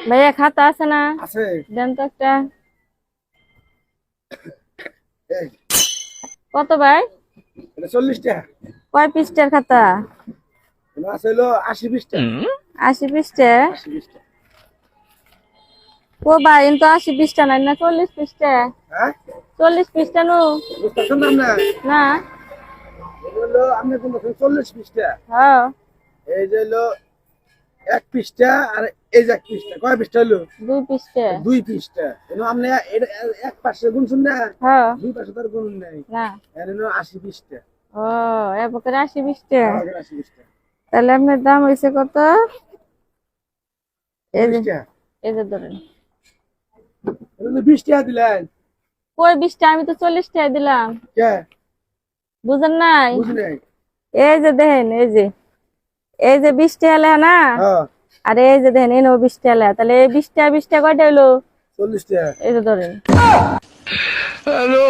ভাইয়া খাতা আছে না? আছে। দেন তো একটা। এই কত ভাই? এটা 40 টাকা। কয় পৃষ্ঠার খাতা? এটা আছে হলো 80 পৃষ্ঠা। 80 পৃষ্ঠা? 80 পৃষ্ঠা। ও ভাই কিন্তু 80 পৃষ্ঠা নাই না 40 পৃষ্ঠা? হ্যাঁ 40 পৃষ্ঠা নু? বুঝতেছেন না আপনি? না। এটা হলো আপনি কোন 40 পৃষ্ঠা। হ্যাঁ এই যে হলো 1 পৃষ্ঠা আর এই যে 1 পৃষ্ঠা। কয় পৃষ্ঠা হলো? 2 পৃষ্ঠা। 2 পৃষ্ঠা। এনো আপনি এটা এক পাশে গুনছেন না? হ্যাঁ। দুই পাশে তার গুণ নাই। না। এর হলো 80 পৃষ্ঠা। ও এ বকরে 80 পৃষ্ঠা। 80 পৃষ্ঠা। তাহলে আপনার দাম হইছে কত? এই যে 40 টাকা। এই যে ধরেন। এটা তো 20 টাকা দিলেন। কই 20 টা? আমি তো 40 টাকা দিলাম। কে? বুঝেন নাই? বুঝি নাই। এই যে দেখেন এই যে 20 টাকা লেখা না? হ্যাঁ আর এই যে দেখেন এনো 20 টাকা লেখা। তাহলে এই 20 টাকা কয়টা হইলো? 40 টাকা। এই যে ধরেন। হ্যালো